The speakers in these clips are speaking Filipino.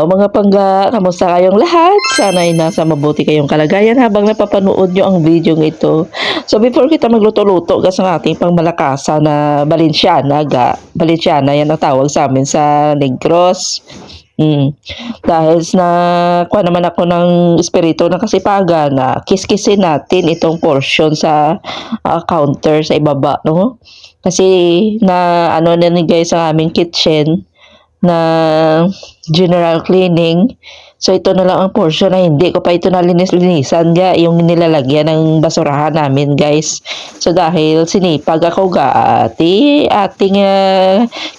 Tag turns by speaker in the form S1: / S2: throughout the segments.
S1: Hello mga pangga, kamusta kayong lahat? Sana ay nasa mabuti kayong kalagayan habang napapanood nyo ang video ito. So before kita magluto-luto gas ang ating pangmalakasan na Balenciana, Balenciana yan ang tawag sa amin sa Negros. Dahil na kuha naman ako ng espiritu ng kasipagan na kiskisin natin itong portion sa counter sa ibaba, no? Kasi na ano na ni guys sa aming kitchen na general cleaning. So ito na lang ang portion na hindi ko pa ito nalinis-linisan ga yung nilalagyan ng basurahan namin guys. So dahil sinipag ako ga ating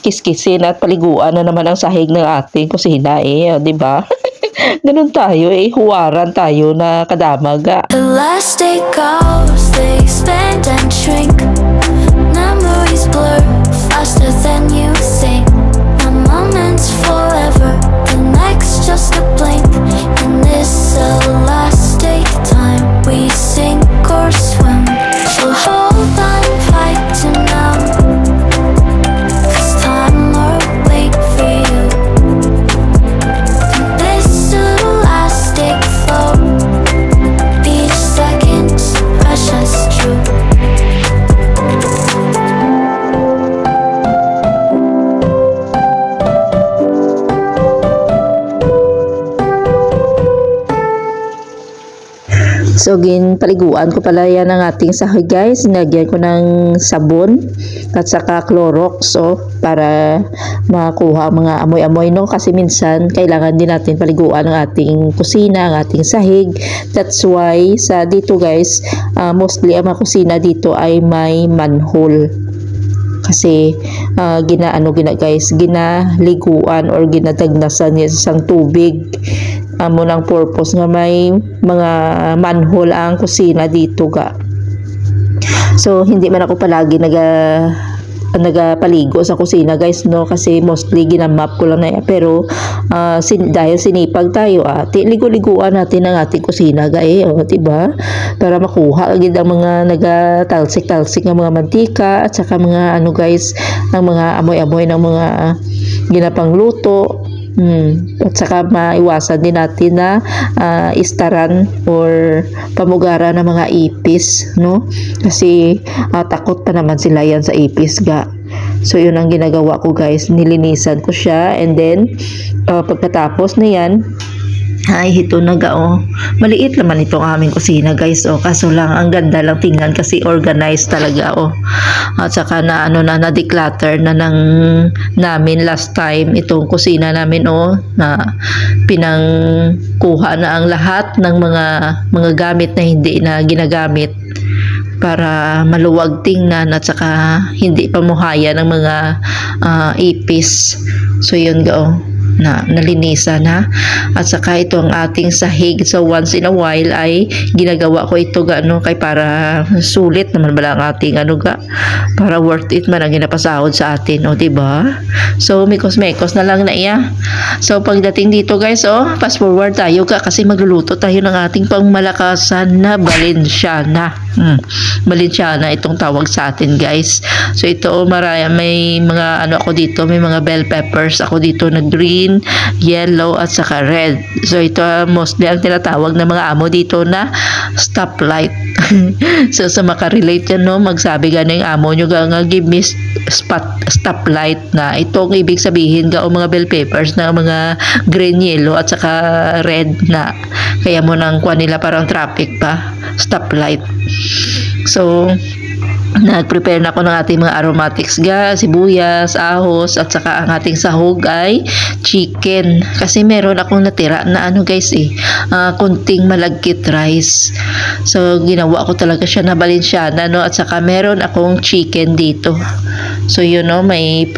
S1: kiskisin at paliguan na naman ang sahig ng ating kusina di ba? Ganun tayo huwaran tayo na kadama ga.
S2: The last day goes, they expand and shrink. Memories blur faster than you think. Moments forever, the next just a blink. And this the last day time we sink or swim. So hold on tight to now, 'cause time will wait for you. And this the last day flow, each second's precious true.
S1: So paliguan ko pala yan ang ating sahig guys. Nilagyan ko ng sabon at saka Clorox para makuha mga amoy-amoy no, kasi minsan kailangan din natin paliguan ang ating kusina, ang ating sahig. That's why sa dito guys, mostly ang mga kusina dito ay may manhole. Kasi ginaliguan or ginadagnasan niya sa isang tubig. Amo ng purpose nga may mga manhole ang kusina dito ga. So hindi man ako palagi nagapaligo sa kusina guys no, kasi mostly ginamap ko lang na pero dahil sinipag tayo ligo-liguan natin ang ating kusina ga diba? Para makuha agad ang mga nagatalsik-talsik ng mga mantika at saka mga guys, ang mga amoy-amoy ng mga ginapangluto. At saka maiwasan din natin na istaran or pamugaran ng mga ipis no, kasi takot pa naman sila yan sa ipis ga. So yun ang ginagawa ko guys, nilinisan ko siya and then pagkatapos na yan ay ito na ga maliit naman itong aming kusina guys kaso lang ang ganda lang tingnan kasi organized talaga at saka na declutter na namin last time itong kusina namin na pinangkuha na ang lahat ng mga gamit na hindi na ginagamit para maluwag tingnan at saka hindi pamuhaya ng mga ipis. So yun ga na nalinisan at saka ito ang ating sahig. So once in a while ay ginagawa ko ito kay para sulit naman bala ang ating para worth it man ang ginapasahod sa atin diba? So mikos-mekos na lang na iya. So pagdating dito guys fast forward tayo kasi magluluto tayo ng ating pangmalakasan na Balenciana. Balenciana itong tawag sa atin guys. So ito may mga ako dito, may mga bell peppers ako dito na green, yellow at saka red. So ito mostly ang tinatawag ng mga amo dito na stoplight. So sa makarelate yan magsabi yung amo nyo give me stoplight na ito ang ibig sabihin mga bell peppers na mga green, yellow at saka red na kaya mo nang kuha nila parang traffic pa, stoplight. So nag-prepare na ako ng ating mga aromatics sibuyas, ahos at saka ang ating sahog ay chicken kasi meron akong natira na guys kunting malagkit rice. So ginawa ko talaga siya na Balenciana at saka meron akong chicken dito. So may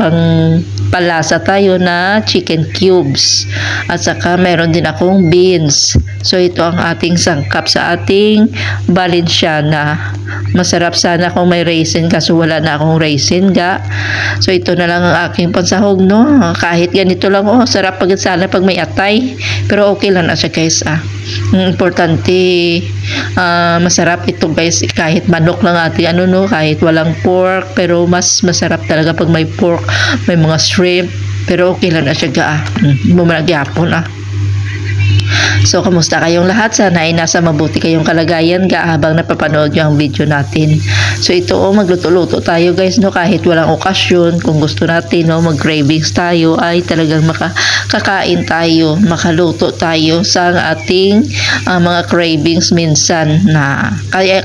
S1: palasa tayo na chicken cubes at saka meron din akong beans. So ito ang ating sangkap sa ating Balenciana. Masarap sana kung may raisin kaso wala na akong raisin So ito na lang ang aking pansahog kahit ganito lang sarap sana pag may atay pero okay lang na siya guys importante masarap ito guys kahit manok lang ating kahit walang pork pero mas masarap talaga pag may pork, may mga shrimp Pero okay lang na siya ga. Bumalagyapon ah. So, kamusta kayong lahat? Sana ay nasa mabuti kayong kalagayan ga habang napapanood yung video natin. So, ito magluto-luto tayo guys, no? Kahit walang okasyon, kung gusto natin, no, mag-cravings tayo, ay talagang makakain tayo, makaluto tayo sa ating mga cravings minsan na.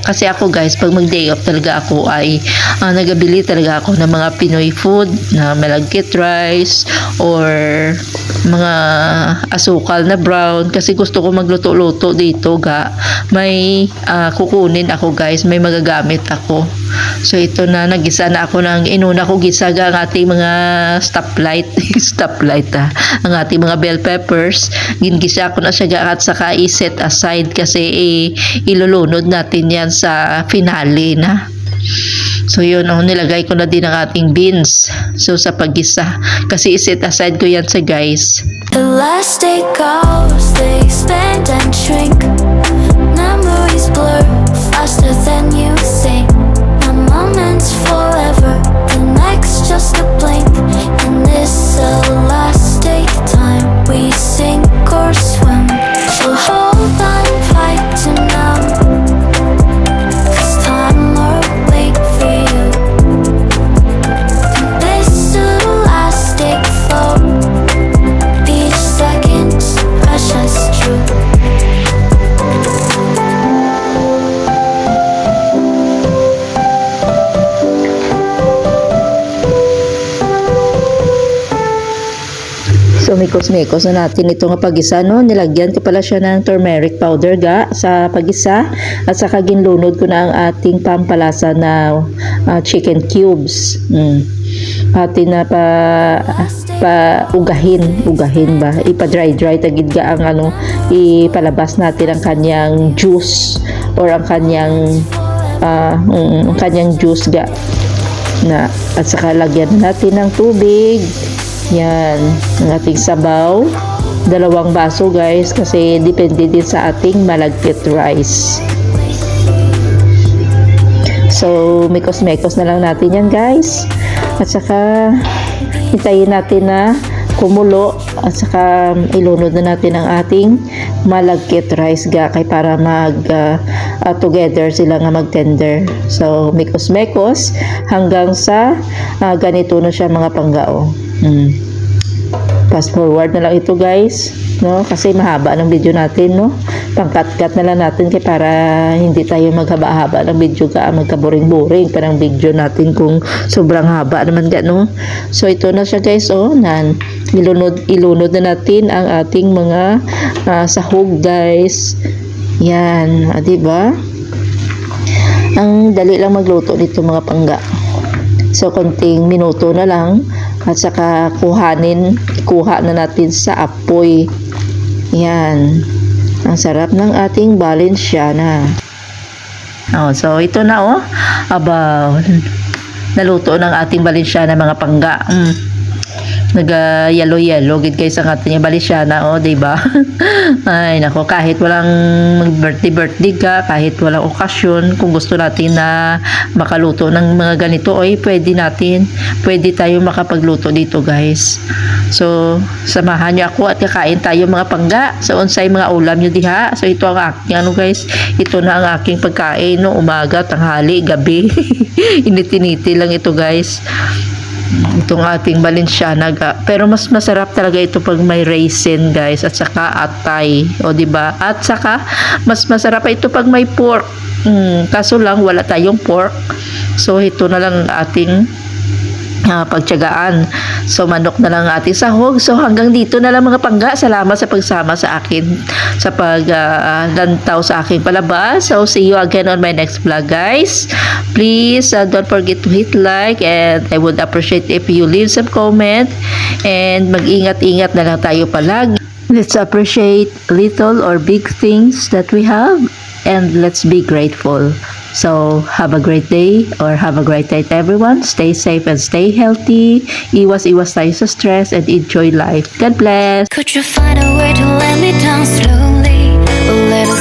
S1: Kasi ako guys, pag mag-day off talaga ako ay nagabili talaga ako ng mga Pinoy food na malagkit rice or mga asukal na brown kasi gusto ko magluto-luto dito ga may kukunin ako guys, may magagamit ako. So ito na, nagisa na ako ng inuna ko gisa ga ang ating mga stoplight ang ating mga bell peppers, gingisa ko na siya ga at saka i-set aside kasi ilulunod natin yan sa finale na. So yun, nilagay ko na din ang ating beans. So sa paggisa, kasi iset aside ko yan sa guys.
S2: The last day goes, they expand and shrink. Memories blur faster than you think. My moment's forever, the next just a blink. And this the last day time we sink or swim. So hold on tight to now.
S1: So mikos-mikos na natin ito nga pagisa, no? Nilagyan ko pala siya ng turmeric powder ga sa pagisa at saka ginlunod ko na ang ating pampalasa na chicken cubes. Pati na ugahin ba, ipa-dry tagid ga ang ipalabas natin ang kanyang juice or ang kanyang juice ga na, at saka lagyan natin ng tubig. Yan, ang ating sabaw. 2 baso guys kasi depende din sa ating malagkit rice. So, mikos-mikos na lang natin yan guys. At saka, hintayin natin na kumulo at saka ilunod na natin ang ating malagkit rice ga kay para together sila nga mag-tender. So, mikos-mikos hanggang sa ganito na siya mga panggao. Fast forward na lang ito guys, no? Kasi mahaba ng video natin, no? Pangkat-cut na lang natin kay para hindi tayo maghaba-haba ng video ka, magka-boring-boring pa ng video natin kung sobrang haba naman ga, no? So ito na siya guys, ilunod na natin ang ating mga sahog guys. Yan, di ba? Ang dali lang magluto nito mga pangga. So konting minuto na lang at saka kuha na natin sa apoy. Yan. Ang sarap ng ating Valenciana. So ito na naluto ng ating Valenciana mga pangga. Yellow gid guys ang ating Valenciana, di ba? Ay nako, kahit walang birthday ka, kahit walang okasyon, kung gusto natin na makaluto ng mga ganito, pwede tayo makapagluto dito guys. So samahan niyo ako at kakain tayo mga pangga. So unsay mga ulam niyo diha. So ito ang aking ito na ang aking pagkain, no? Umaga, tanghali, gabi. Init-initi lang ito guys. Itong ating Valenciana ga. Pero mas masarap talaga ito pag may raisin guys at saka atay, di ba? At saka mas masarap pa ito pag may pork. Kaso lang wala tayong pork. So ito na lang ating pagtiyagaan. So manok na lang ating sahog. So hanggang dito na lang mga pangga. Salamat sa pagsama sa akin sa paglantaw sa aking palabas. So see you again on my next vlog guys. Please don't forget to hit like and I would appreciate if you leave some comment and mag-ingat-ingat na lang tayo palagi. Let's appreciate little or big things that we have and let's be grateful. So, have a great day or have a great night everyone. Stay safe and stay healthy. Iwas-iwas tayo sa stress and enjoy life. God bless!
S2: Could you find a way to let me down slowly? A little